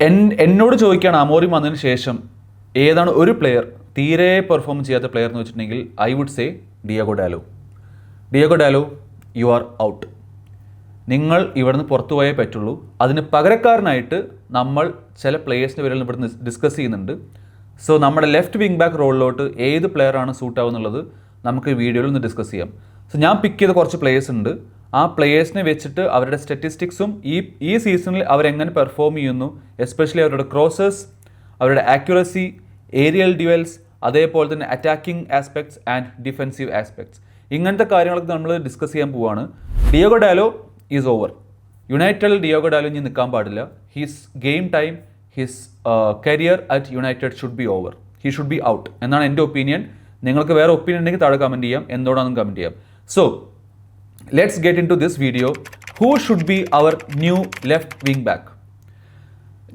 എന്നോട് ചോദിക്കുകയാണ് അമോറിം വന്നതിന് ശേഷം ഏതാണ് ഒരു പ്ലെയർ തീരെ പെർഫോം ചെയ്യാത്ത പ്ലെയർ എന്ന് വെച്ചിട്ടുണ്ടെങ്കിൽ I would say Diogo Dalot you are out. നിങ്ങൾ ഇവിടുന്ന് പുറത്തു പോയേ പറ്റുള്ളൂ. അതിന് പകരക്കാരനായിട്ട് നമ്മൾ ചില പ്ലെയേഴ്സിൻ്റെ പേരിൽ ഇവിടുന്ന് ഡിസ്കസ് ചെയ്യുന്നുണ്ട്. സോ നമ്മുടെ ലെഫ്റ്റ് വിങ് ബാക്ക് റോളിലോട്ട് ഏത് പ്ലെയറാണ് സൂട്ട് ആവുന്നുള്ളത് നമുക്ക് വീഡിയോയിൽ ഒന്ന് ഡിസ്കസ് ചെയ്യാം. സോ ഞാൻ പിക്ക് ചെയ്ത കുറച്ച് പ്ലെയേഴ്സ് ഉണ്ട്. ആ പ്ലെയേഴ്സിനെ വെച്ചിട്ട് അവരുടെ സ്റ്റാറ്റിസ്റ്റിക്സും ഈ സീസണിൽ അവരെങ്ങനെ പെർഫോം ചെയ്യുന്നു, എസ്പെഷ്യലി അവരുടെ ക്രോസസ്, അവരുടെ ആക്യുറസി, ഏരിയൽ ഡ്യുവൽസ്, അതേപോലെ തന്നെ attacking aspects and defensive aspects, ഇങ്ങനത്തെ കാര്യങ്ങളൊക്കെ നമ്മൾ ഡിസ്കസ് ചെയ്യാൻ പോവുകയാണ്. Diogo Dalot is over. യുണൈറ്റഡിൽ ഡിയോഗോ ഡാലോ ഇനി നിൽക്കാൻ പാടില്ല. His game time, his career at United should be over. He should be out എന്നാണ് എൻ്റെ ഒപ്പീനിയൻ. നിങ്ങൾക്ക് വേറെ ഒപ്പീനിയൻ ഉണ്ടെങ്കിൽ താഴെ കമൻറ്റ് ചെയ്യാം, എന്തുകൊണ്ടാണെന്ന് കമൻറ്റ് ചെയ്യാം. So let's get into this video. Who should be our new left wing back?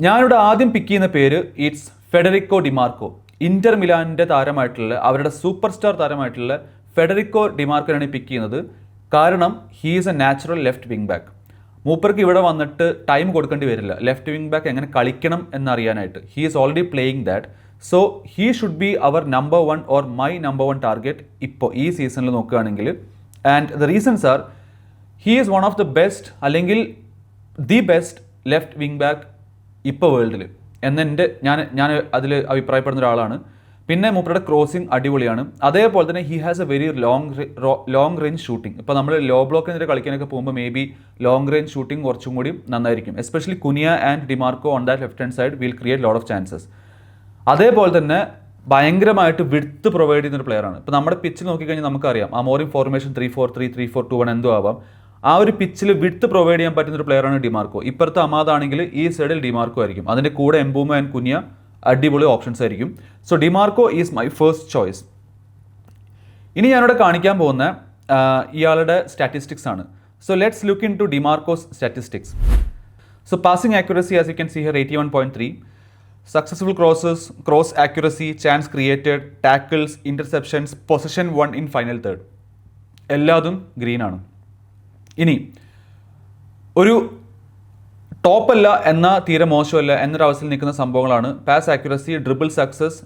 ഞാനിവിടെ ആദ്യം പിക്ക് ചെയ്യുന്ന പേര് ഇറ്റ്സ് ഫെഡറിക്കോ ഡിമാർക്കോ. ഇന്റർ മിലാനിൻ്റെ താരമായിട്ടുള്ള, അവരുടെ സൂപ്പർ സ്റ്റാർ താരമായിട്ടുള്ള ഫെഡറിക്കോ ഡിമാർക്കോയാണ് പിക്ക് ചെയ്യുന്നത്. കാരണം he is a natural left wing back. മൂപ്പർക്ക് ഇവിടെ വന്നിട്ട് ടൈം കൊടുക്കേണ്ടി വരില്ല ലെഫ്റ്റ് വിങ് ബാക്ക് എങ്ങനെ കളിക്കണം എന്നറിയാനായിട്ട്. He is already playing that. So he should be our number 1 or my number 1 target ഇപ്പോൾ ഈ സീസണിൽ നോക്കുകയാണെങ്കിൽ. And the reasons are, he is one of the best, അല്ലെങ്കിൽ the best left wing back ഇപ്പോൾ വേൾഡിൽ എന്നെ ഞാൻ അതിൽ അഭിപ്രായപ്പെടുന്ന ഒരാളാണ്. പിന്നെ മൂപ്പരുടെ ക്രോസിംഗ് അടിപൊളിയാണ്. അതേപോലെ തന്നെ he has a very long range shooting. ഇപ്പോൾ നമ്മൾ ലോ ബ്ലോക്കിനെതിരെ കളിക്കാനൊക്കെ പോകുമ്പോൾ maybe long range shooting കുറച്ചും കൂടി നന്നായിരിക്കും. Especially Cunha and Dimarco on that left hand side will create lot of chances. അതേപോലെ തന്നെ ഭയങ്കരമായിട്ട് വിഡ്ത്ത് പ്രൊവൈഡ് ചെയ്യുന്നൊരു പ്ലെയറാണ്. ഇപ്പോൾ നമ്മുടെ പിച്ചിൽ നോക്കിക്കഴിഞ്ഞാൽ നമുക്കറിയാം അമോറിം ഫോർമേഷൻ 3-4-3, 3-4-2-1 എന്തോ ആവാം. ആ ഒരു പിച്ചിൽ വിഡ്ത്ത് പ്രൊവൈഡ് ചെയ്യാൻ പറ്റുന്ന ഒരു പ്ലെയറാണ് ഡിമാർക്കോ. ഇപ്പുറത്തെ അമാദാണെങ്കിൽ ഈ സൈഡിൽ ഡിമാർക്കോ ആയിരിക്കും. അതിൻ്റെ കൂടെ എംബൂമ ആൻഡ് കുനിയ അടിപൊളി ഓപ്ഷൻസ് ആയിരിക്കും. So Dimarco is my first choice. ഇനി ഞാനിവിടെ കാണിക്കാൻ പോകുന്ന ഇയാളുടെ സ്റ്റാറ്റിസ്റ്റിക്സ് ആണ്. So let's look into Dimarco's statistics. So passing accuracy as you can see here 81.3, successful crosses, cross accuracy, chance created, tackles, interceptions, position 1 in final third, എല്ലാതും ഗ്രീനാണ്. ഇനി ഒരു ടോപ്പല്ല എന്നാൽ തീരെ മോശമല്ല എന്നൊരവസ്ഥയിൽ നിൽക്കുന്ന സംഭവങ്ങളാണ് പാസ് ആക്യുറസി, ഡ്രിബിൾ സക്സസ്,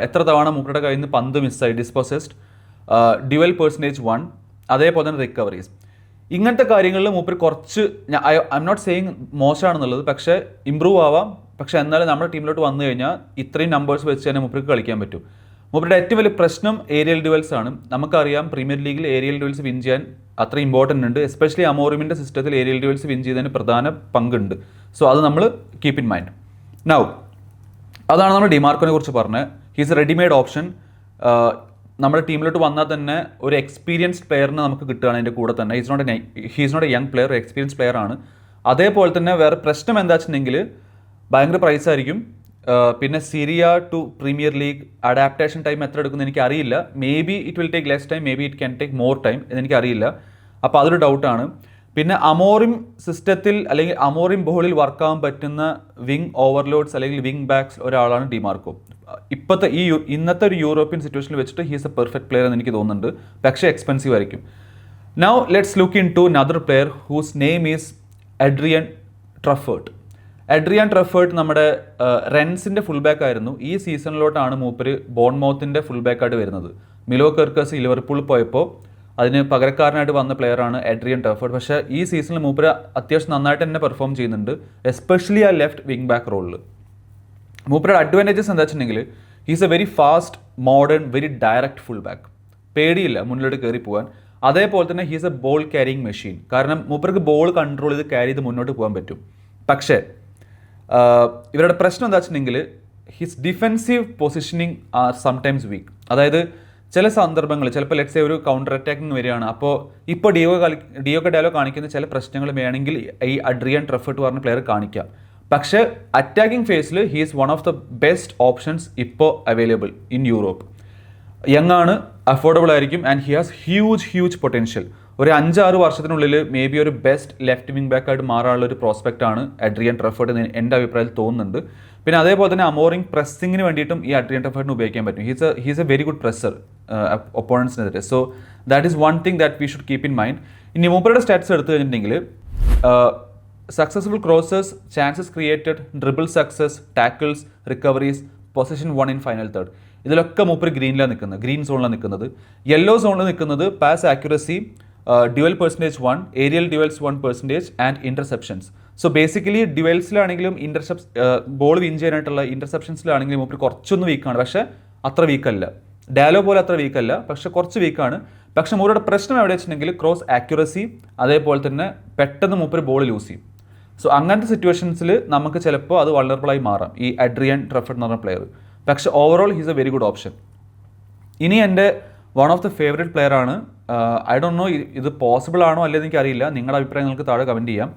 എത്ര തവണ മൂപ്പരുടെ കയ്യിൽ നിന്ന് പന്ത് മിസ്സായി, ഡിസ്പോസസ്ഡ്, ഡ്യുവൽ പെർസെൻറ്റേജ് 1, അതേപോലെ തന്നെ റിക്കവറീസ്. ഇങ്ങനത്തെ കാര്യങ്ങളിൽ മൂപ്പർ കുറച്ച്, ഐ എം നോട്ട് സെയിങ് മോശമാണെന്നുള്ളത്, പക്ഷേ ഇമ്പ്രൂവ് ആവാം. പക്ഷേ എന്നാലും നമ്മുടെ ടീമിലോട്ട് വന്നു കഴിഞ്ഞാൽ ഇത്രയും നമ്പേഴ്സ് വെച്ച് തന്നെ മൂപ്പർക്ക് കളിക്കാൻ പറ്റും. മൂപ്പരുടെ ഏറ്റവും വലിയ പ്രശ്നം ഏരിയൽ ഡ്യുവൽസ് ആണ്. നമുക്കറിയാം പ്രീമിയർ ലീഗിൽ ഏരിയൽ ഡ്യുവൽസ് വിൻ ചെയ്യാൻ അത്ര ഇമ്പോർട്ടൻ്റ് ഉണ്ട്. എസ്പെഷ്യലി അമോറിമിൻ്റെ സിസ്റ്റത്തിൽ ഏരിയൽ ഡ്യുവൽസ് വിൻ ചെയ്തതിന് പ്രധാന പങ്കുണ്ട്. സോ അത് നമ്മൾ കീപ്പ് ഇൻ മൈൻഡ്. നൗ അതാണ് നമ്മൾ ഡിമാർക്കോനെ കുറിച്ച് പറഞ്ഞത്. He's A readymade option. നമ്മുടെ ടീമിലോട്ട് വന്നാൽ തന്നെ ഒരു എക്സ്പീരിയൻസ്ഡ് പ്ലെയറിന് നമുക്ക് കിട്ടുകയാണ് അതിൻ്റെ കൂടെ തന്നെ. He's not a young player, experience player ആണ്. അതേപോലെ തന്നെ വേറെ പ്രശ്നം എന്താ വെച്ചിട്ടുണ്ടെങ്കിൽ ഭയങ്കര പ്രൈസ് ആയിരിക്കും. പിന്നെ Serie to Premier League adaptation time എത്ര എടുക്കുന്നത് എനിക്കറിയില്ല. Maybe it will take less time, maybe it can take more time, എന്നെനിക്കറിയില്ല. അപ്പോൾ അതൊരു ഡൗട്ടാണ്. പിന്നെ അമോറിം സിസ്റ്റത്തിൽ അല്ലെങ്കിൽ അമോറിം ബോളിൽ വർക്കാവാൻ പറ്റുന്ന വിങ് ഓവർലോഡ്സ് അല്ലെങ്കിൽ വിങ് ബാക്സ് ഒരാളാണ് ഡിമാർക്കോ. ഇപ്പോഴത്തെ ഇന്നത്തെ ഒരു യൂറോപ്യൻ സിറ്റുവേഷനിൽ വെച്ചിട്ട് ഹീസ് എ പെർഫെക്റ്റ് പ്ലെയർ എന്ന് എനിക്ക് തോന്നുന്നുണ്ട്. പക്ഷേ എക്സ്പെൻസീവ് ആയിരിക്കും. Now let's look into another player whose name is Adrien Truffert. നമ്മുടെ റെൻസിൻ്റെ ഫുൾ ബാക്ക് ആയിരുന്നു. ഈ സീസണിലോട്ടാണ് മൂപ്പര് ബോൺമൗത്തിൻ്റെ ഫുൾ ബാക്കായിട്ട് വരുന്നത്. മിലോ കെർക്കസ് ലിവർപൂളിൽ പോയപ്പോൾ അതിന് പകരക്കാരനായിട്ട് വന്ന പ്ലെയറാണ് എഡ്രിയൻ ട്രഫേർട്ട്. പക്ഷേ ഈ സീസണിൽ മൂപ്പര് അത്യാവശ്യം നന്നായിട്ട് തന്നെ പെർഫോം ചെയ്യുന്നുണ്ട്, എസ്പെഷ്യലി ആ ലെഫ്റ്റ് വിങ് ബാക്ക് റോളിൽ. മൂപ്പരുടെ അഡ്വാൻറ്റേജസ് എന്താ വെച്ചിട്ടുണ്ടെങ്കിൽ he's a very fast, modern, very direct full back. പേടിയില്ല മുന്നിലോട്ട് കയറി പോകാൻ. അതേപോലെ തന്നെ he's A ball carrying machine. കാരണം മൂപ്പർക്ക് ബോൾ കൺട്രോൾ ചെയ്ത് ക്യാരി ചെയ്ത് മുന്നോട്ട് പോകാൻ പറ്റും. പക്ഷേ ഇവരുടെ പ്രശ്നം എന്താ വെച്ചിട്ടുണ്ടെങ്കിൽ his defensive positioning are sometimes weak. അതായത് ചില സന്ദർഭങ്ങൾ ചിലപ്പോൾ ലെറ്റ്സ് സേ ഒരു കൗണ്ടർ അറ്റാക്കിങ് വരികയാണ്. ഇപ്പോൾ ഡിയോഗോ ഡാലോ കാണിക്കുന്ന ചില പ്രശ്നങ്ങൾ വേണമെങ്കിൽ ഈ അഡ്രിയൻ ട്രഫേർട്ട് പറഞ്ഞ പ്ലെയർ കാണിക്കാം. പക്ഷേ അറ്റാക്കിംഗ് ഫേസിൽ he is one of the best options ഇപ്പോൾ അവൈലബിൾ ഇൻ യൂറോപ്പ്. യങ് ആണ്, അഫോർഡബിൾ ആയിരിക്കും, and he has huge potential. ഒരു 5-6 വർഷത്തിനുള്ളിൽ മേ ബി ഒരു ബെസ്റ്റ് ലെഫ്റ്റ് വിങ് ബാക്ക് ആയിട്ട് മാറാനുള്ള ഒരു പ്രോസ്പെക്റ്റ് ആണ് അഡ്രിയൻ ട്രഫേർട്ട് എന്ന് എൻ്റെ അഭിപ്രായത്തിൽ തോന്നുന്നുണ്ട്. പിന്നെ അതേപോലെ തന്നെ അമോറിംഗ് പ്രസ്സിങ്ങിന് വേണ്ടിയിട്ടും ഈ അഡ്രിയൻ ട്രഫേർട്ടിന് ഉപയോഗിക്കാൻ പറ്റും. He's a very good presser ഒപ്പോണൻസിനെതിരെ. So that is one thing that we should keep in mind. ഇനി മൂപ്പരുടെ സ്റ്റാറ്റ്സ് എടുത്തു കഴിഞ്ഞിട്ടുണ്ടെങ്കിൽ successful crosses, chances created, dribble success, tackles, recoveries, position 1 in final third. ഇതിലൊക്കെ മൂപ്പര് ഗ്രീനിലാണ് നിൽക്കുന്നത്, ഗ്രീൻ സോണിലാണ് നിൽക്കുന്നത്. യെല്ലോ സോണിൽ നിൽക്കുന്നത് pass accuracy, duel percentage 1, aerial duels 1% and interceptions. So basically ഡ്യുവൽസിലാണെങ്കിലും ബോൾ വിൻ ചെയ്യാനായിട്ടുള്ള ഇൻ്റർസെപ്ഷൻസിലാണെങ്കിലും മൂപ്പര് കുറച്ചൊന്ന് വീക്കാണ്, പക്ഷേ അത്ര വീക്കല്ല. ഡാലോ പോലെ അത്ര വീക്കല്ല, പക്ഷെ കുറച്ച് വീക്കാണ്. പക്ഷെ മൂപ്പരുടെ പ്രശ്നം എവിടെ വെച്ചിട്ടുണ്ടെങ്കിൽ ക്രോസ് ആക്യുറസി, അതേപോലെ തന്നെ പെട്ടെന്ന് മൂപ്പര് ബോൾ ലൂസ് ചെയ്യും. സോ അങ്ങനത്തെ സിറ്റുവേഷൻസിൽ നമുക്ക് ചിലപ്പോൾ അത് വൾണറബിളായി മാറാം, ഈ അഡ്രിയൻ ട്രഫഡ് എന്ന് പറഞ്ഞ പ്ലെയർ. പക്ഷെ overall he's a very good option. ഇനി എൻ്റെ one of the favourite player ആണ്. ഐ ഡോണ്ട് നോ ഇത് പോസിബിൾ ആണോ അല്ലെന്ന് എനിക്കറിയില്ല, നിങ്ങളുടെ അഭിപ്രായം നിങ്ങൾക്ക് താഴെ കമൻറ്റ് ചെയ്യാം.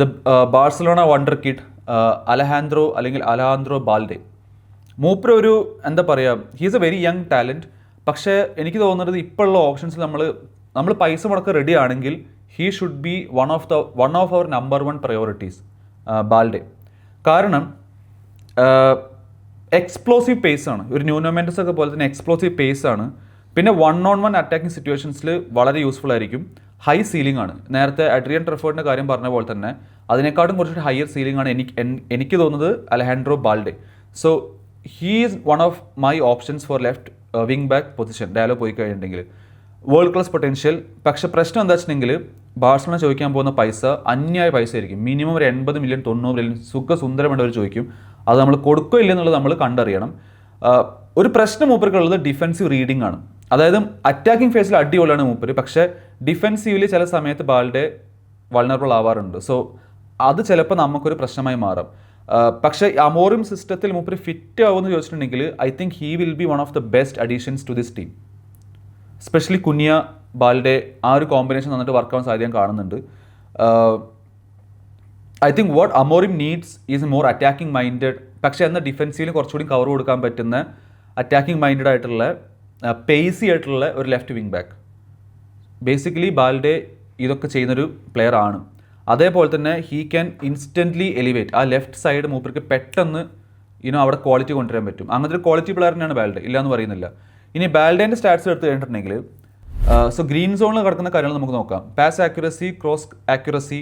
The Barcelona wonder kid Alejandro Balde. മൂപ്പർ ഒരു എന്താ പറയുക, he's a very young talent. പക്ഷേ എനിക്ക് തോന്നുന്നത് ഇപ്പോഴുള്ള ഓപ്ഷൻസിൽ നമ്മൾ പൈസ മുടക്കം റെഡി ആണെങ്കിൽ he should be one of our number 1 priorities, Balde. കാരണം എക്സ്പ്ലോസീവ് പേസ് ആണ്, ഒരു ന്യൂനോ മെൻഡസ് ഒക്കെ പോലെ തന്നെ എക്സ്പ്ലോസീവ് പേസ് ആണ്. പിന്നെ 1-on-1 അറ്റാക്കിംഗ് സിറ്റുവേഷൻസിൽ വളരെ യൂസ്ഫുൾ ആയിരിക്കും. ഹൈ സീലിംഗ് ആണ്. നേരത്തെ അഡ്രിയൻ ട്രഫോർഡിൻ്റെ കാര്യം പറഞ്ഞ പോലെ തന്നെ അതിനേക്കാളും കുറച്ചുകൂടി ഹയർ സീലിംഗ് ആണ് എനിക്ക് തോന്നുന്നത് Alejandro Balde. So he is one of my options four left wing back position. Dialogue പോയി കഴിഞ്ഞിട്ടുണ്ടെങ്കിൽ വേൾഡ് ക്ലാസ് പൊട്ടൻഷ്യൽ. പക്ഷേ പ്രശ്നം എന്താ വെച്ചിട്ടുണ്ടെങ്കിൽ ബാഴ്സലോണ ചോദിക്കാൻ പോകുന്ന പൈസ അന്യായ പൈസ ആയിരിക്കും. മിനിമം ഒരു 80 മില്യൺ 90 മില്യൺ സുഖസുന്ദരമായിട്ട് അവർ ചോദിക്കും. അത് നമ്മൾ കൊടുക്കോ ഇല്ലെന്നുള്ളത് നമ്മൾ കണ്ടറിയണം. ഒരു പ്രശ്നം മൂപ്പർക്കുള്ളത് ഡിഫെൻസീവ് റീഡിംഗ് ആണ്. അതായത് അറ്റാക്കിംഗ് ഫേസിൽ അടിപൊളിയാണ് മൂപ്പര്, പക്ഷേ ഡിഫെൻസീവിൽ ചില സമയത്ത് ബാൽഡെ വൾണറബിൾ ആവാറുണ്ട്. സോ അത് ചിലപ്പോൾ നമുക്കൊരു പ്രശ്നമായി മാറാം. പക്ഷേ അമോറിം സിസ്റ്റത്തിൽ മൂപ്പര് ഫിറ്റ് ആവുമെന്ന് ചോദിച്ചിട്ടുണ്ടെങ്കിൽ I think he will be one of the best additions to this team. Especially Cunha Balde ആ ഒരു കോമ്പിനേഷൻ നന്നായിട്ട് വർക്കാവാൻ സാധ്യത കാണുന്നുണ്ട്. I think what Amorim needs is more attacking minded, പക്ഷേ എന്നാൽ ഡിഫെൻസീവിൽ കുറച്ചുകൂടി കവർ കൊടുക്കാൻ പറ്റുന്ന അറ്റാക്കിംഗ് മൈൻഡഡ് ആയിട്ടുള്ള പേസി ആയിട്ടുള്ള ഒരു left wing back. Basically Balde ഇതൊക്കെ ചെയ്യുന്നൊരു പ്ലെയർ ആണ്. അതേപോലെ തന്നെ ഹീ ക്യാൻ ഇൻസ്റ്റൻ്റ്ലി എലിവേറ്റ്. ആ ലെഫ്റ്റ് സൈഡ് മൂപ്പർക്ക് പെട്ടെന്ന് അവിടെ ക്വാളിറ്റി കൊണ്ടുവരാൻ പറ്റും. അങ്ങനത്തെ ഒരു ക്വാളിറ്റി പ്ലെയർ തന്നെയാണ് ബാൽഡെ, ഇല്ല എന്ന് പറയുന്നില്ല. ഇനി ബാൽഡേൻ്റെ സ്റ്റാറ്റ്സ് എടുത്ത് കഴിഞ്ഞിട്ടുണ്ടെങ്കിൽ സോ ഗ്രീൻ സോണിൽ കിടക്കുന്ന കാര്യങ്ങൾ നമുക്ക് നോക്കാം. Pass accuracy, cross accuracy,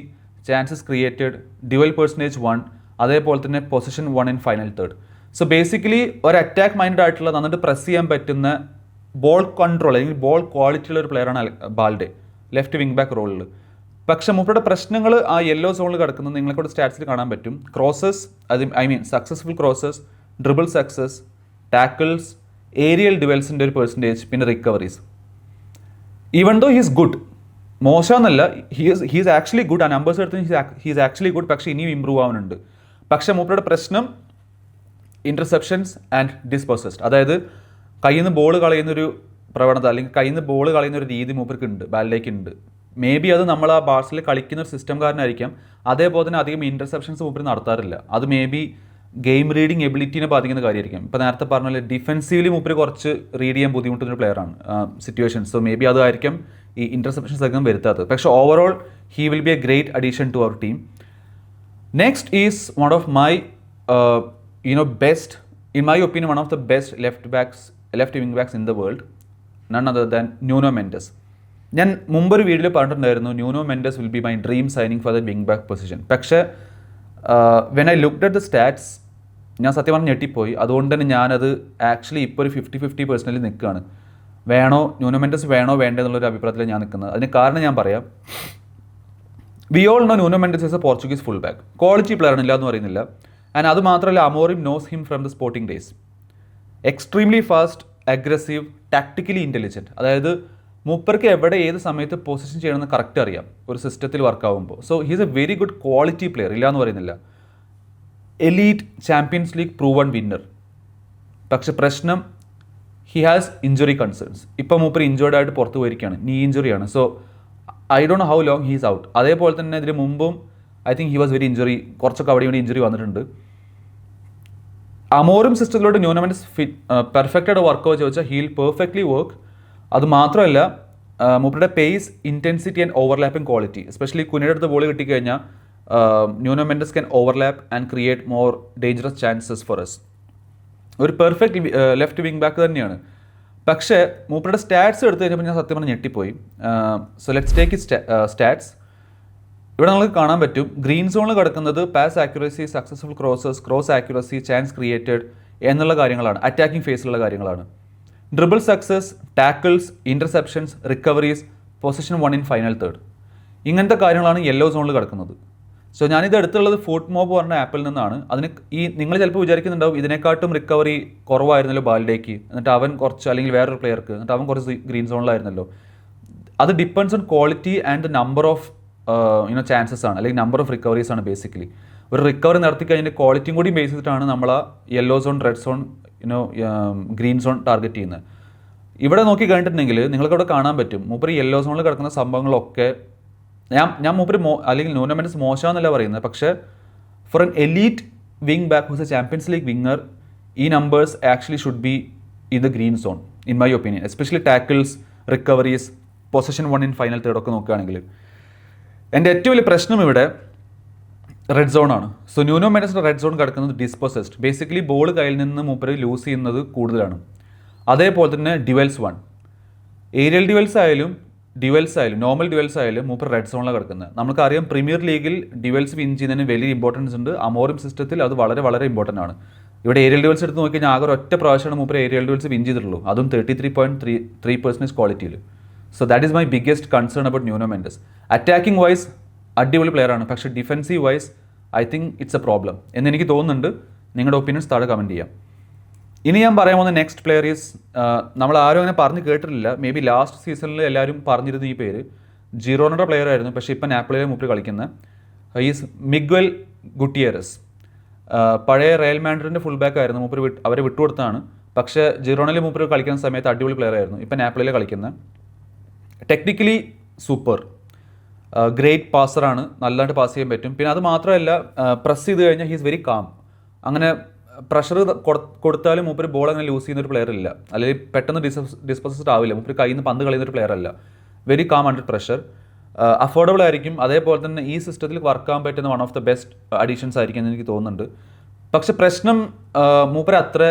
chances created, dual percentage 1, അതേപോലെ തന്നെ position 1 in final third. So basically ഒരു അറ്റാക്ക് മൈൻഡ് ആയിട്ടുള്ള നന്നായിട്ട് പ്രസ് ചെയ്യാൻ പറ്റുന്ന ബോൾ കൺട്രോൾ അല്ലെങ്കിൽ ബോൾ ക്വാളിറ്റി ഉള്ള ഒരു പ്ലെയറാണ് ബാൽഡെ ലെഫ്റ്റ് വിങ് ബാക്ക് റോളിൽ. പക്ഷേ മൂപ്പരുടെ പ്രശ്നങ്ങൾ ആ യെല്ലോ സോണിൽ കിടക്കുന്നത് നിങ്ങൾക്കൂടെ സ്റ്റാറ്റ്സിൽ കാണാൻ പറ്റും. Crosses, successful crosses, dribble success, tackles, aerial ഡ്യുവൽസിൻ്റെ ഒരു % പിന്നെ recoveries. Even though he's good, മോശമെന്നല്ല, ഹീസ് ആക്ച്വലി ഗുഡ്. ആ നമ്പേഴ്സ് എടുത്ത് ഹീസ് ആക്ച്വലി ഗുഡ്, പക്ഷേ ഇനിയും ഇമ്പ്രൂവ് ആവുന്നുണ്ട്. പക്ഷേ മൂപ്പരുടെ പ്രശ്നം ഇൻ്റർസെപ്ഷൻസ് ആൻഡ് ഡിസ്പോസസ്ഡ്, അതായത് കയ്യിൽ നിന്ന് ബോൾ കളയുന്നൊരു പ്രവണത അല്ലെങ്കിൽ കയ്യിൽ നിന്ന് ബോൾ കളയുന്നൊരു രീതി മൂപ്പർക്ക് ഉണ്ട്, ബാൽഡേക്ക് ഉണ്ട്. മേ ബി അത് നമ്മൾ ആ ബാഴ്സയിൽ കളിക്കുന്ന ഒരു സിസ്റ്റം കാരനായിരിക്കാം. അതേപോലെ തന്നെ അധികം ഇൻ്റർസെപ്ഷൻസ് മൂപ്പർ നടത്താറില്ല. അത് മേ ബി ഗെയിം റീഡിങ് എബിലിറ്റിനെ ബാധിക്കുന്ന കാര്യമായിരിക്കും. ഇപ്പോൾ നേരത്തെ പറഞ്ഞ ഡിഫെൻസീവ്ലി മൂപ്പര് കുറച്ച് റീഡ് ചെയ്യാൻ ബുദ്ധിമുട്ടുന്ന ഒരു പ്ലെയറാണ് സിറ്റുവേഷൻസ്. സോ മേ ബി അതായിരിക്കും ഈ ഇൻ്റർസെപ്ഷൻസ് അധികം വരുത്താത്തത്. പക്ഷേ overall he will be a great addition to our team. Next is one of my best, in my opinion one of the best left wing backs in the world, none other than Nuno Mendes. ഞാൻ മുമ്പൊരു വീഡിയോയിൽ പറഞ്ഞിട്ടുണ്ടായിരുന്നു Nuno Mendes will be my dream signing for the wing back position. പക്ഷേ when I looked at the stats ഞാൻ സത്യം പറഞ്ഞ് ഞെട്ടിപ്പോയി. അതുകൊണ്ട് തന്നെ ഞാനത് ആക്ച്വലി ഇപ്പോൾ ഒരു 50-50% നിൽക്കുകയാണ്. ന്യൂനോ മെൻഡസ് വേണോ വേണ്ടേ എന്നുള്ളൊരു അഭിപ്രായത്തിൽ ഞാൻ നിൽക്കുന്നത്. അതിന് കാരണം ഞാൻ പറയാം. We all know Nuno Mendes is a Portuguese full back, quality player ആണ്, ഇല്ല എന്ന് പറയുന്നില്ല. ആൻഡ് അത് മാത്രമല്ല Amorim knows him from the Sporting days. Extremely fast, aggressive, tactically intelligent. അതായത് മൂപ്പർക്ക് എവിടെ ഏത് സമയത്ത് പൊസിഷൻ ചെയ്യണമെന്ന് കറക്റ്റ് അറിയാം ഒരു സിസ്റ്റത്തിൽ വർക്കാവുമ്പോൾ. So he's a very good quality player, ഇല്ല എന്ന് പറയുന്നില്ല. Elite champions league proven winner. പക്ഷെ പ്രശ്നം ഹി ഹാസ് ഇഞ്ചുറി കൺസേൺസ്. ഇപ്പോൾ മൂപ്പർ ഇഞ്ചേർഡ് ആയിട്ട് പുറത്ത് പോയിരിക്കുകയാണ്, നീ ഇഞ്ചുറിയാണ്. So I don't know how long he's out. അതേപോലെ തന്നെ ഇതിന് മുമ്പും I think he was very injury, കുറച്ചൊക്കെ അവിടെ വേണ്ടി ഇഞ്ചുറി വന്നിട്ടുണ്ട്. അമോറിം സിസ്റ്റത്തിലോട്ട് ന്യൂനോ മെൻഡസ് പെർഫെക്റ്റായിട്ട് വർക്ക് ചോദിച്ചാൽ ഹീൽ പെർഫെക്റ്റ്ലി വർക്ക്. അത് മാത്രമല്ല മൂപ്പരുടെ pace, intensity and overlapping quality, especially കുനിയുടെ അടുത്ത് ബോൾ കിട്ടിക്കഴിഞ്ഞാൽ Nuno Mendes can overlap and create more dangerous chances for us. ഒരു പെർഫെക്റ്റ് ലെഫ്റ്റ് വിങ് ബാക്ക് തന്നെയാണ്. പക്ഷേ മൂപ്പരുടെ സ്റ്റാറ്റ്സ് എടുത്തു കഴിഞ്ഞപ്പോൾ ഞാൻ സത്യം പറഞ്ഞ് ഞെട്ടിപ്പോയി. So let's take it stats. ഇവിടെ നമുക്ക് കാണാൻ പറ്റും ഗ്രീൻ സോണിൽ കിടക്കുന്നത് pass accuracy, successful crosses, cross accuracy, chance created എന്നുള്ള കാര്യങ്ങളാണ്, അറ്റാക്കിംഗ് ഫേസിലുള്ള കാര്യങ്ങളാണ്. Dribble success, tackles, interceptions, recoveries, position 1 in final third, ഇങ്ങനത്തെ കാര്യങ്ങളാണ് യെല്ലോ സോണിൽ കിടക്കുന്നത്. സോ ഞാനിത് എടുത്തുള്ളത് ഫുട് മോബ് പറഞ്ഞ ആപ്പിൽ നിന്നാണ്. അതിന് നിങ്ങൾ ചിലപ്പോൾ വിചാരിക്കുന്നുണ്ടാവും ഇതിനെക്കാട്ടും റിക്കവറി കുറവായിരുന്നല്ലോ ബാൽഡേക്ക്, എന്നിട്ട് അവൻ കുറച്ച്, അല്ലെങ്കിൽ വേറൊരു പ്ലെയർക്ക്, എന്നിട്ട് അവൻ കുറച്ച് ഗ്രീൻ സോണിലായിരുന്നല്ലോ. അത് depends on quality and the number of chances ആണ്, അല്ലെങ്കിൽ നമ്പർ ഓഫ് റിക്കവറീസ് ആണ്. ബേസിക്കലി ഒരു റിക്കവറി നടത്തി കഴിഞ്ഞാൽ ക്വാളിറ്റിയും കൂടി ബേസ് ചെയ്തിട്ടാണ് നമ്മൾ ആ yellow zone, red zone, green zone target ചെയ്യുന്നത്. ഇവിടെ നോക്കി കഴിഞ്ഞിട്ടുണ്ടെങ്കിൽ നിങ്ങൾക്ക് അവിടെ കാണാൻ പറ്റും മൂപ്പര് യെല്ലോ സോണിൽ കിടക്കുന്ന സംഭവങ്ങളൊക്കെ ഞാൻ മൂപ്പര് അല്ലെങ്കിൽ ന്യൂനോ മെൻഡസ് മോശമെന്നല്ല പറയുന്നത്, പക്ഷേ for an elite wing back who's a champions league winger, ഈ numbers actually should be in the green zone in my opinion, especially tackles, recoveries, position 1 in final third ഒക്കെ നോക്കുകയാണെങ്കിൽ. എൻ്റെ ഏറ്റവും വലിയ പ്രശ്നം ഇവിടെ റെഡ് സോൺ ആണ്. സോ ന്യൂനോ മെൻഡസിൻ്റെ റെഡ് സോൺ കിടക്കുന്നത് ഡിസ്പോസസ്ഡ്, ബേസിക്കലി ബോൾ കയ്യിൽ നിന്ന് മൂപ്പര് ലൂസ് ചെയ്യുന്നത് കൂടുതലാണ്. അതേപോലെ തന്നെ ഡ്യുവൽസ് 1, ഏരിയൽ ഡ്യുവൽസ് ആയാലും നോർമൽ ഡ്യുവൽസ് ആയാലും മൂപ്പർ റെഡ് സോണിലാണ് കിടക്കുന്നത്. നമുക്കറിയാം പ്രീമിയർ ലീഗിൽ ഡ്യുവൽസ് വിൻ ചെയ്യുന്നതിന് വലിയ ഇമ്പോർട്ടൻസ് ഉണ്ട്. അമോറിം സിസ്റ്റത്തിൽ അത് വളരെ വളരെ ഇമ്പോർട്ടൻ്റ് ആണ്. ഇവിടെ ഏരിയൽ ഡ്യുവൽസ് എടുത്ത് നോക്കിക്കഴിഞ്ഞാൽ ആകെ ഒറ്റ പ്രാവശ്യമാണ് മൂപ്പർ ഏരിയൽ ഡ്യുവൽസ് വിൻ ചെയ്തിട്ടുള്ളൂ, അതും 33.3% ക്വാളിറ്റിയിൽ. So that is my biggest concern about Nuno Mendes. Attacking vice അടിപൊളി പ്ലെയർ ആണ്, പക്ഷേ defensive vice I think it's A problem എന്ന് എനിക്ക് തോന്നുന്നുണ്ട്. നിങ്ങളുടെ ഒപ്പീനിയൻസ് താഴെ കമൻറ്റ് ചെയ്യാം. ഇനി ഞാൻ പറയാൻ പോകുന്ന നെക്സ്റ്റ് പ്ലെയർ ഈസ്, നമ്മൾ ആരും അങ്ങനെ പറഞ്ഞ് കേട്ടിട്ടില്ല, മേ ബി ലാസ്റ്റ് സീസണിൽ എല്ലാവരും പറഞ്ഞിരുന്ന ഈ പേര്, ജിറോണയുടെ പ്ലെയർ ആയിരുന്നു, പക്ഷേ ഇപ്പം നാപ്പോളിയിലെ മൂപ്പര് കളിക്കുന്ന ഈസ് മിഗ്വൽ ഗുട്ടിയേറസ്. പഴയ റയൽ മാഡ്രിഡിൻ്റെ ഫുൾ ബാക്ക് ആയിരുന്നു, മൂപ്പര് അവരെ വിട്ടുകൊടുത്താണ്. പക്ഷേ ജിറോണയിൽ മൂപ്പര് കളിക്കുന്ന സമയത്ത് അടിപൊളി പ്ലെയർ ആയിരുന്നു. ഇപ്പം നാപ്പോളിയിൽ കളിക്കുന്ന ടെക്നിക്കലി സൂപ്പർ, ഗ്രേറ്റ് പാസറാണ്, നല്ലതായിട്ട് പാസ് ചെയ്യാൻ പറ്റും. പിന്നെ അത് മാത്രമല്ല, പ്രസ് ചെയ്ത് കഴിഞ്ഞാൽ ഹീസ് വെരി കാം. അങ്ങനെ പ്രഷർ കൊടുത്താലും മൂപ്പര് ബോൾ അങ്ങനെ ലൂസ് ചെയ്യുന്ന ഒരു പ്ലെയർ ഇല്ല, അല്ലെങ്കിൽ പെട്ടെന്ന് ഡിസ്പോസഡ് ആവില്ല. മൂപ്പര് കയ്യിൽ നിന്ന് പന്ത് കളയുന്ന ഒരു പ്ലെയർ അല്ല. Very calm under pressure, affordable ആയിരിക്കും. അതേപോലെ തന്നെ ഈ സിസ്റ്റത്തിൽ വർക്ക് ആകാൻ പറ്റുന്ന one of the best additions ആയിരിക്കും എന്ന് എനിക്ക് തോന്നുന്നുണ്ട്. പക്ഷെ പ്രശ്നം മൂപ്പര് അത്ര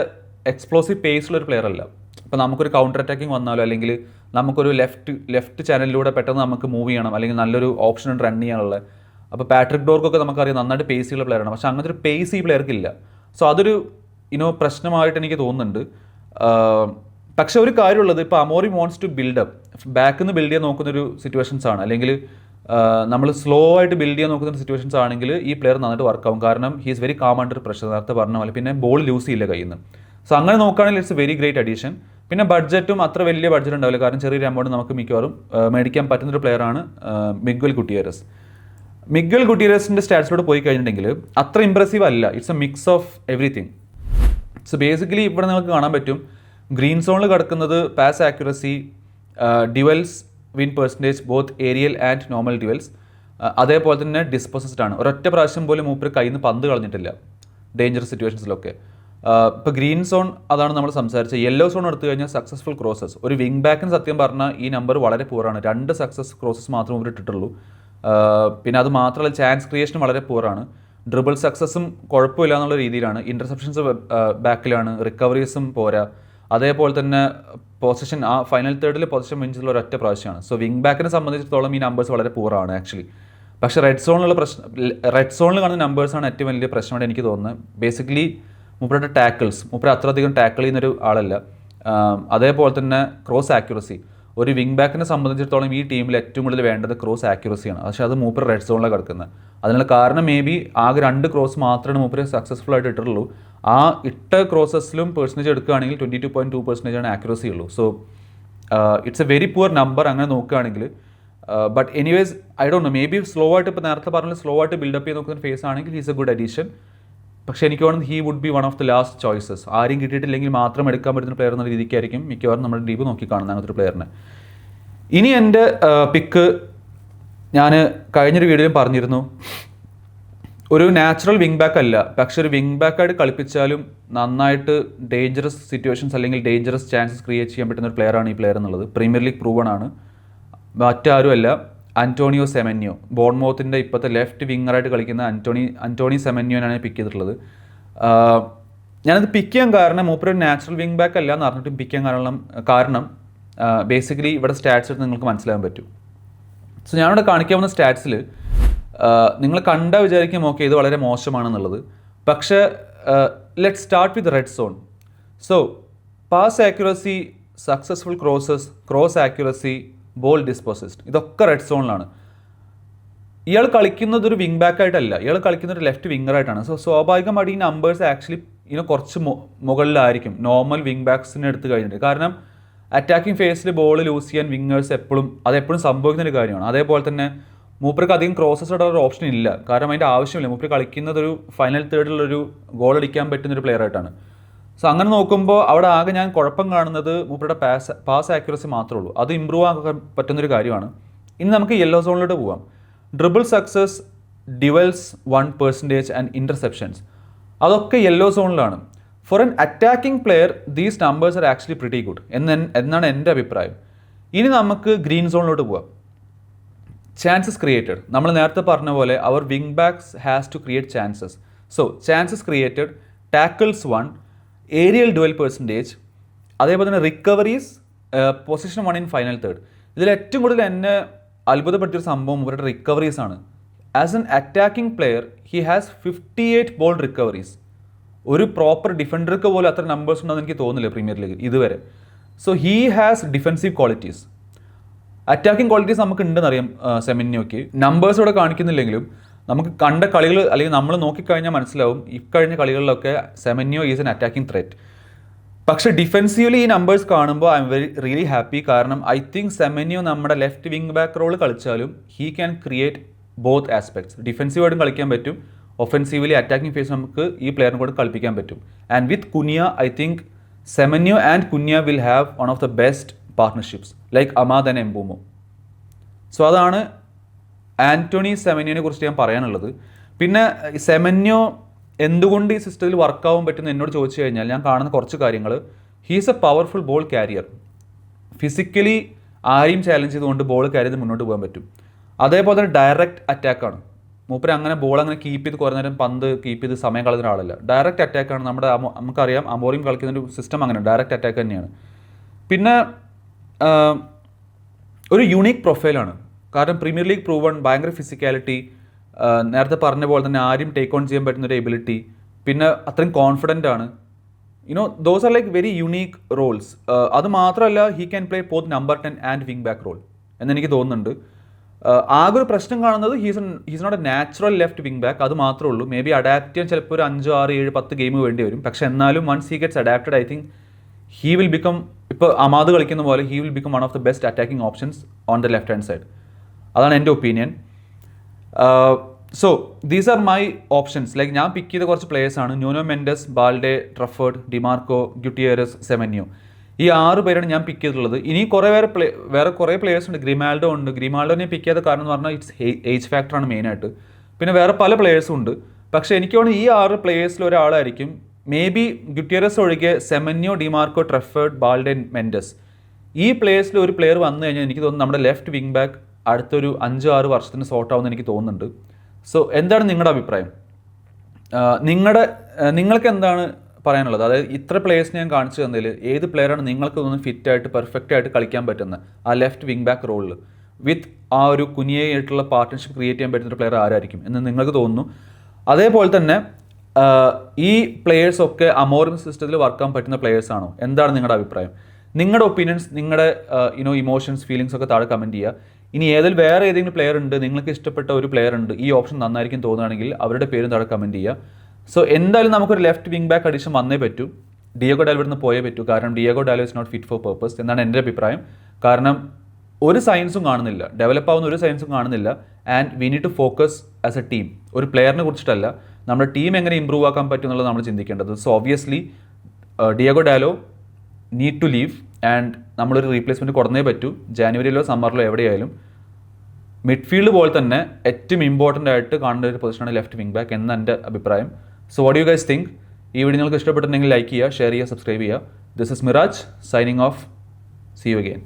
എക്സ്പ്ലോസീവ് പേസുള്ള ഒരു പ്ലെയർ അല്ല. ഇപ്പോൾ നമുക്കൊരു കൗണ്ടർ അറ്റാക്കിങ് വന്നാലോ, അല്ലെങ്കിൽ നമുക്കൊരു ലെഫ്റ്റ് ചാനലിലൂടെ പെട്ടെന്ന് നമുക്ക് മൂവ് ചെയ്യണം, അല്ലെങ്കിൽ നല്ലൊരു ഓപ്ഷൻ റൺ ചെയ്യാനുള്ള. അപ്പോൾ പാട്രിക് ഡോർക്കൊക്കെ നമുക്കറിയാം നന്നായിട്ട് പേസിയുള്ള പ്ലെയറാണ്, പക്ഷേ അങ്ങനത്തെ ഒരു പേസ് ഈ പ്ലെയർക്ക് ഇല്ല. സോ അതൊരു പ്രശ്നമായിട്ട് എനിക്ക് തോന്നുന്നുണ്ട്. പക്ഷേ ഒരു കാര്യമുള്ളത്, ഇപ്പോൾ അമോറിം വാണ്ട്സ് ടു ബിൽഡപ്പ്, ബാക്കിൽ നിന്ന് ബിൽഡ് ചെയ്യാൻ നോക്കുന്നൊരു സിറ്റുവേഷൻസ് ആണ്, അല്ലെങ്കിൽ നമ്മൾ സ്ലോ ആയിട്ട് ബിൽഡ് ചെയ്യാൻ നോക്കുന്ന സിറ്റുവേഷൻസ് ആണെങ്കിൽ ഈ പ്ലെയർ നന്നായിട്ട് വർക്കാവും. കാരണം he's very calm under pressure, നേരത്തെ പറഞ്ഞ പോലെ. പിന്നെ ബോൾ ലൂസ് ചെയ്യില്ല കയ്യിൽ നിന്ന്. സോ അങ്ങനെ നോക്കുകയാണെങ്കിൽ it's a very great addition. പിന്നെ ബഡ്ജറ്റും അത്ര വലിയ ബഡ്ജറ്റ് ഉണ്ടാവില്ല, കാരണം ചെറിയൊരു എമൗണ്ട് നമുക്ക് മിക്കവാറും മേടിക്കാൻ പറ്റുന്നൊരു പ്ലെയറാണ് മിഗ്വൽ ഗുട്ടിയേറസ്. മിഗ്വൽ ഗുട്ടിയേറസിൻ്റെ സ്റ്റാറ്റ്സിലൂടെ പോയി കഴിഞ്ഞിട്ടുണ്ടെങ്കിൽ അത്ര ഇംപ്രസീവ് അല്ല. It's a mix of everything. So basically ഇവിടെ നിങ്ങൾക്ക് കാണാൻ പറ്റും ഗ്രീൻ സോണിൽ കിടക്കുന്നത് pass accuracy, duels win percentage both aerial and normal duels, അതേപോലെ തന്നെ ഡിസ്പോസസ്ഡ് ആണ്. ഒരൊറ്റ പ്രാവശ്യം പോലും മൂപ്പര് കയ്യിൽ നിന്ന് പന്ത് കളഞ്ഞിട്ടില്ല ഡേഞ്ചറസ് സിറ്റുവേഷൻസിലൊക്കെ. ഇപ്പോൾ ഗ്രീൻ സോൺ അതാണ് നമ്മൾ സംസാരിച്ചത്. യെല്ലോ സോൺ എടുത്തു കഴിഞ്ഞാൽ സക്സസ്ഫുൾ ക്രോസസ്, ഒരു വിങ് ബാക്കിന് സത്യം പറഞ്ഞാൽ ഈ നമ്പർ വളരെ പൂറാണ്. 2 സക്സസ് ക്രോസസ് മാത്രമേ ഇവർ ഇട്ടിട്ടുള്ളൂ. പിന്നെ അത് മാത്രമല്ല ചാൻസ് ക്രിയേഷനും വളരെ പൂറാണ്. ഡ്രിബിൾ സക്സസും കുഴപ്പമില്ല എന്നുള്ള രീതിയിലാണ്. ഇൻ്റർസെപ്ഷൻസ് ബാക്കിലാണ്, റിക്കവറീസും പോരാ. അതേപോലെ തന്നെ പൊസിഷൻ ആ ഫൈനൽ തേർഡിൽ പൊസിഷൻ വിൻസുള്ള ഒരൊറ്റ പ്രാവശ്യമാണ്. സോ വിങ് ബാക്കിനെ സംബന്ധിച്ചിടത്തോളം ഈ നമ്പേഴ്സ് വളരെ പൂറാണ് ആക്ച്വലി. പക്ഷേ റെഡ് സോണിൽ കാണുന്ന നമ്പേഴ്സാണ് ഏറ്റവും വലിയ പ്രശ്നമായിട്ട് എനിക്ക് തോന്നുന്നത്. ബേസിക്കലി മൂപ്പരുടെ ടാക്കിൾസ്, മൂപ്പര് അത്രയധികം ടാക്കിൾ ചെയ്യുന്നൊരു ആളല്ല. അതേപോലെ തന്നെ ക്രോസ് ആക്യുറസി, ഒരു വിങ് ബാക്കിനെ സംബന്ധിച്ചിടത്തോളം ഈ ടീമിൽ ഏറ്റവും കൂടുതൽ വേണ്ടത് ക്രോസ് ആക്യുറസിയാണ്. പക്ഷേ അത് മൂപ്പർ റെഡ് സോണിലാണ് കിടക്കുന്നത്. അതിനുള്ള കാരണം മേ ബി ആകെ 2 ക്രോസ് മാത്രമേ മൂപ്പര് സക്സസ്ഫുൾ ആയിട്ട് ഇട്ടിട്ടുള്ളൂ. ആ ഇട്ട ക്രോസസിലും പെർസെൻറ്റേജ് എടുക്കുകയാണെങ്കിൽ 22.2% ആക്യുറസി ഉള്ളൂ. So it's a very poor number അങ്ങനെ നോക്കുകയാണെങ്കിൽ. But anyways I don't no, may be slow ആയിട്ട്, ഇപ്പോൾ നേരത്തെ പറഞ്ഞ സ്ലോ ആയിട്ട് ബിൽഡപ്പ് ചെയ്ത് നോക്കുന്ന ഫേസ് ആണെങ്കിൽ ഹീസ് എ ഗുഡ് അഡീഷൻ. പക്ഷേ എനിക്ക് തോന്നുന്നത് he would be one of the last choices. ആരും കിട്ടിയിട്ടില്ലെങ്കിൽ മാത്രം എടുക്കാൻ പറ്റുന്ന പ്ലെയർ എന്ന രീതിക്കായിരിക്കും മിക്കവാറും നമ്മുടെ ഡീപ്പ് നോക്കി കാണുന്ന അങ്ങനത്തെ ഒരു പ്ലെയറിനെ. ഇനി എൻ്റെ പിക്ക് ഞാൻ കഴിഞ്ഞൊരു വീഡിയോയിലും പറഞ്ഞിരുന്നു, ഒരു നാച്ചുറൽ വിങ് ബാക്ക് അല്ല, പക്ഷെ ഒരു വിങ് ബാക്കായിട്ട് കളിപ്പിച്ചാലും നന്നായിട്ട് ഡേഞ്ചറസ് സിറ്റുവേഷൻസ് അല്ലെങ്കിൽ ഡേഞ്ചറസ് ചാൻസസ് ക്രിയേറ്റ് ചെയ്യാൻ പറ്റുന്ന ഒരു പ്ലെയറാണ് ഈ പ്ലെയർ എന്നുള്ളത്. പ്രീമിയർ ലീഗ് പ്രൂവൺ ആണ്. മറ്റാരുമല്ല, അന്റോണിയോ സെമന്യോ. ബോൺമൗത്തിൻ്റെ ഇപ്പോഴത്തെ ലെഫ്റ്റ് വിങ്ങറായിട്ട് കളിക്കുന്ന അന്റോണി സെമന്യോനാണ് പിക്ക് ചെയ്തിട്ടുള്ളത്. ഞാനത് പിക്ക് ചെയ്യാൻ കാരണം മൂപ്പര് ഒരു നാച്ചുറൽ വിങ് ബാക്ക് അല്ല എന്ന് പറഞ്ഞിട്ട് പിക്ക് ചെയ്യാൻ കാരണം ബേസിക്കലി ഇവിടെ സ്റ്റാറ്റ്സ് എടുത്ത് നിങ്ങൾക്ക് മനസ്സിലാക്കാൻ പറ്റും. സോ ഞാനിവിടെ കാണിക്കാവുന്ന സ്റ്റാറ്റ്സിൽ നിങ്ങൾ കണ്ടാൽ വിചാരിക്കും ഓക്കെ ഇത് വളരെ മോശമാണെന്നുള്ളത്. പക്ഷേ let start with red zone. So pass accuracy, successful crosses, cross accuracy, ball dispossessed, ഇതൊക്കെ റെഡ് സോണിലാണ്. ഇയാൾ കളിക്കുന്നത് ഒരു വിങ് ബാക്ക് ആയിട്ടല്ല, ഇയാൾ കളിക്കുന്ന ഒരു ലെഫ്റ്റ് വിങ്ങറായിട്ടാണ്. സോ സ്വാഭാവികമായിട്ട് ഈ നമ്പേഴ്സ് ആക്ച്വലി കുറച്ച് മുകളിലായിരിക്കും നോർമൽ വിങ് ബാക്സിനെ എടുത്ത് കഴിഞ്ഞിട്ട്. കാരണം അറ്റാക്കിംഗ് ഫേസിൽ ബോൾ ലൂസ് ചെയ്യാൻ വിങ്ങേഴ്സ് അതെപ്പോഴും സംഭവിക്കുന്ന ഒരു കാര്യമാണ്. അതേപോലെ തന്നെ മൂപ്പർക്ക് അധികം ക്രോസസ് ഇടാൻ ഒരു ഓപ്ഷൻ ഇല്ല, കാരണം അതിൻ്റെ ആവശ്യമില്ല. മൂപ്പർ കളിക്കുന്നത് ഒരു ഫൈനൽ തേർഡിലൊരു ഗോൾ അടിക്കാൻ പറ്റുന്ന ഒരു പ്ലെയർ ആയിട്ടാണ്. സോ അങ്ങനെ നോക്കുമ്പോൾ അവിടെ ആകെ ഞാൻ കുഴപ്പം കാണുന്നത് മൂപ്പരുടെ പാസ് ആക്യുറസി മാത്രമേ ഉള്ളൂ. അത് ഇമ്പ്രൂവ് ആക്കാൻ പറ്റുന്നൊരു കാര്യമാണ്. ഇനി നമുക്ക് യെല്ലോ സോണിലോട്ട് പോവാം. Dribble success, duels 1% and interceptions, അതൊക്കെ യെല്ലോ സോണിലാണ്. For an attacking player these numbers are actually pretty good എന്നാണ് എൻ്റെ അഭിപ്രായം. ഇനി നമുക്ക് ഗ്രീൻ സോണിലോട്ട് പോവാം. ചാൻസസ് ക്രിയേറ്റഡ്, നമ്മൾ നേരത്തെ പറഞ്ഞ പോലെ അവർ wing backs has to create chances. So chances created, tackles 1, aerial duel percentage, അതേപോലെ തന്നെ recoveries, position 1 in final third. ഇതിൽ ഏറ്റവും കൂടുതൽ എന്നെ അത്ഭുതപ്പെടുത്തിയൊരു സംഭവം ഇവരുടെ റിക്കവറീസ് ആണ്. As an attacking player he has 58 ball recoveries. ഒരു പ്രോപ്പർ ഡിഫൻഡർക്ക് പോലും അത്ര നമ്പേഴ്സ് ഉണ്ടെന്ന് എനിക്ക് തോന്നുന്നില്ല പ്രീമിയർ ലീഗിൽ ഇതുവരെ. So he has defensive qualities. Attacking qualities നമുക്ക് ഉണ്ടെന്നറിയാം സെമിന്യോയ്ക്ക്. നമ്പേഴ്സ് ഇവിടെ കാണിക്കുന്നില്ലെങ്കിലും നമുക്ക് കണ്ട കളികൾ അല്ലെങ്കിൽ നമ്മൾ നോക്കിക്കഴിഞ്ഞാൽ മനസ്സിലാവും ഇക്കഴിഞ്ഞ കളികളിലൊക്കെ Semenyo is an attacking threat. പക്ഷേ ഡിഫെൻസീവ്ലി ഈ നമ്പേഴ്സ് കാണുമ്പോൾ ഐ എം റിയലി ഹാപ്പി. കാരണം ഐ തിങ്ക് സെമിന്യോ നമ്മുടെ ലെഫ്റ്റ് വിങ് ബാക്ക് റോൾ കളിച്ചാലും he can create both aspects. ഡിഫെൻസീവായിട്ടും കളിക്കാൻ പറ്റും, ഒഫെൻസീവ്ലി അറ്റാക്കിംഗ് ഫേസ് നമുക്ക് ഈ പ്ലെയറിനെ കൂടെ കളിപ്പിക്കാൻ പറ്റും. And with Cunha I think Semenyo and Cunha will have one of the best partnerships like Amad and Mbeumo. So അതാണ് ആൻ്റണി സെമന്യോനെ കുറിച്ച് ഞാൻ പറയാനുള്ളത്. പിന്നെ സെമന്യോ എന്തുകൊണ്ട് ഈ സിസ്റ്റത്തിൽ വർക്കാവാൻ പറ്റുമെന്ന് എന്നോട് ചോദിച്ചു കഴിഞ്ഞാൽ ഞാൻ കാണുന്ന കുറച്ച് കാര്യങ്ങൾ. He's A powerful ball carrier. Physically ആരെയും ചാലഞ്ച് ചെയ്തുകൊണ്ട് ബോൾ ക്യാരി ചെയ്ത് മുന്നോട്ട് പോകാൻ പറ്റും. അതേപോലെ തന്നെ ഡയറക്റ്റ് അറ്റാക്കാണ് മൂപ്പര്. അങ്ങനെ ബോൾ അങ്ങനെ കീപ്പ് ചെയ്ത് കുറേ നേരം പന്ത് കീപ്പ് ചെയ്ത് സമയം കളയുന്ന ഒരാളല്ല. ഡയറക്റ്റ് അറ്റാക്കാണ്. നമുക്കറിയാം അമോറിം കളിക്കുന്ന ഒരു സിസ്റ്റം അങ്ങനെ ഡയറക്റ്റ് അറ്റാക്ക് തന്നെയാണ്. പിന്നെ ഒരു യുണീക്ക് പ്രൊഫൈലാണ്. കാരണം പ്രീമിയർ ലീഗ് പ്രൂവൺ, ഭയങ്കര ഫിസിക്കാലിറ്റി, നേരത്തെ പറഞ്ഞ പോലെ തന്നെ ആരും ടേക്ക് ഓൺ ചെയ്യാൻ പറ്റുന്നൊരു എബിലിറ്റി, പിന്നെ അത്രയും കോൺഫിഡൻ്റ് ആണ്. Those are like very unique roles. അത് മാത്രമല്ല he can play both number 10 and wing back role എന്നെനിക്ക് തോന്നുന്നുണ്ട്. ആകെ ഒരു പ്രശ്നം കാണുന്നത് he's not a natural left wing back, അത് മാത്രമേ ഉള്ളൂ. മേ ബി അഡാപ്റ്റ് ചെയ്യാൻ ചിലപ്പോൾ ഒരു 5, 6, 7, 10 ഗെയിം വേണ്ടി വരും. പക്ഷെ എന്നാലും once he gets adapted I think he will become, ഇപ്പോൾ അമാദ് കളിക്കുന്ന പോലെ he will become one of the best attacking options on the left hand side. അതാണ് എൻ്റെ opinion. So these are my options. Like ഞാൻ pick ചെയ്ത കുറച്ച് പ്ലേയേഴ്സാണ്. Nuno Mendes, Balde, Trafford, Dimarco, Gutierrez, Semenyo. ഈ 6 പേരാണ് ഞാൻ പിക്ക് ചെയ്തിട്ടുള്ളത്. ഇനി വേറെ കുറേ പ്ലേയേഴ്സ് ഉണ്ട്. ഗ്രിമാൽഡോ ഉണ്ട്. ഗ്രിമാൽഡോനെ പിക്ക് ചെയ്ത കാരണം എന്ന് പറഞ്ഞാൽ ഇറ്റ്സ് ഏജ് ഫാക്ടറാണ് മെയിനായിട്ട്. പിന്നെ വേറെ പല പ്ലേയേഴ്സും ഉണ്ട്. പക്ഷേ എനിക്ക് തോന്നുന്നു ഈ 6 പ്ലേയേഴ്സിൽ ഒരാളായിരിക്കും മേ ബി ഗുട്ടിയേറസ് ഒഴികെ സെമന്യോ, ഡിമാർക്കോ, ട്രഫേർഡ്, ബാൽഡെ, മെൻഡസ്. ഈ പ്ലേയേഴ്സിൽ ഒരു പ്ലെയർ വന്നു കഴിഞ്ഞാൽ എനിക്ക് തോന്നുന്നു നമ്മുടെ ലെഫ്റ്റ് വിങ് ബാക്ക് അടുത്തൊരു 5-6 വർഷത്തിന് സോർട്ട് ആവുമെന്ന് എനിക്ക് തോന്നുന്നുണ്ട്. സോ എന്താണ് നിങ്ങളുടെ അഭിപ്രായം? നിങ്ങൾക്ക് എന്താണ് പറയാനുള്ളത്? അതായത് ഇത്ര പ്ലേയേഴ്സിനെ ഞാൻ കാണിച്ചു തന്നതിൽ ഏത് പ്ലെയറാണ് നിങ്ങൾക്ക് തോന്നുന്നു ഫിറ്റായിട്ട് പെർഫെക്റ്റ് ആയിട്ട് കളിക്കാൻ പറ്റുന്നത് ആ ലെഫ്റ്റ് വിങ് ബാക്ക് റോളിൽ വിത്ത് ആ ഒരു കുനിയായിട്ടുള്ള പാർട്ട്ണർഷിപ്പ് ക്രിയേറ്റ് ചെയ്യാൻ പറ്റുന്ന പ്ലെയർ ആരായിരിക്കും എന്ന് നിങ്ങൾക്ക് തോന്നുന്നു? അതേപോലെ തന്നെ ഈ പ്ലെയേഴ്സൊക്കെ അമോറിം സിസ്റ്റത്തിൽ വർക്കാൻ പറ്റുന്ന പ്ലെയേഴ്സാണോ? എന്താണ് നിങ്ങളുടെ അഭിപ്രായം? നിങ്ങളുടെ ഒപ്പീനിയൻസ്, നിങ്ങളുടെ ഇമോഷൻസ്, ഫീലിങ്സ് ഒക്കെ താഴെ കമൻറ്റ് ചെയ്യുക. ഇനി വേറെ ഏതെങ്കിലും പ്ലെയർ ഉണ്ട്, നിങ്ങൾക്ക് ഇഷ്ടപ്പെട്ട ഒരു പ്ലെയർ ഉണ്ട്, ഈ ഓപ്ഷൻ നന്നായിരിക്കും തോന്നുകയാണെങ്കിൽ അവരുടെ പേരും താഴെ കമൻറ്റ് ചെയ്യുക. സോ എന്തായാലും നമുക്കൊരു ലെഫ്റ്റ് വിങ് ബാക്ക് അഡീഷൻ വന്നേ പറ്റൂ. ഡിയോഗോ ഡാലോ ഇവിടുന്ന് പോയേ പറ്റൂ. കാരണം Diogo Dalot is not fit for purpose എന്നാണ് എൻ്റെ അഭിപ്രായം. കാരണം ഒരു സയൻസും കാണുന്നില്ല, ഡെവലപ്പ് ആവുന്ന ഒരു സയൻസും കാണുന്നില്ല. And we need to focus as a team. ഒരു പ്ലെയറിനെ കുറിച്ചിട്ടല്ല, നമ്മുടെ ടീം എങ്ങനെ ഇമ്പ്രൂവ് ആക്കാൻ പറ്റും എന്നുള്ളത് നമ്മൾ ചിന്തിക്കേണ്ടത്. So obviously Diogo Dalot need to leave and നമ്മളൊരു റീപ്ലേസ്മെൻറ്റ് കൊടുന്നേ പറ്റൂ. ജാനുവരിയിലോ സമ്മറിലോ എവിടെയായാലും. മിഡ്ഫീൽഡ് പോലെ തന്നെ ഏറ്റവും ഇമ്പോർട്ടൻ്റ് ആയിട്ട് കാണേണ്ട ഒരു പൊസിഷനാണ് ലെഫ്റ്റ് വിങ് ബാക്ക് എന്ന് എൻ്റെ അഭിപ്രായം. So what you guys think? ഈ വീഡിയോ നിങ്ങൾക്ക് ഇഷ്ടപ്പെട്ടിട്ടുണ്ടെങ്കിൽ ലൈക്ക് ചെയ്യുക, ഷെയർ ചെയ്യുക, സബ്സ്ക്രൈബ് ചെയ്യുക. This is Miraj signing off. See you again.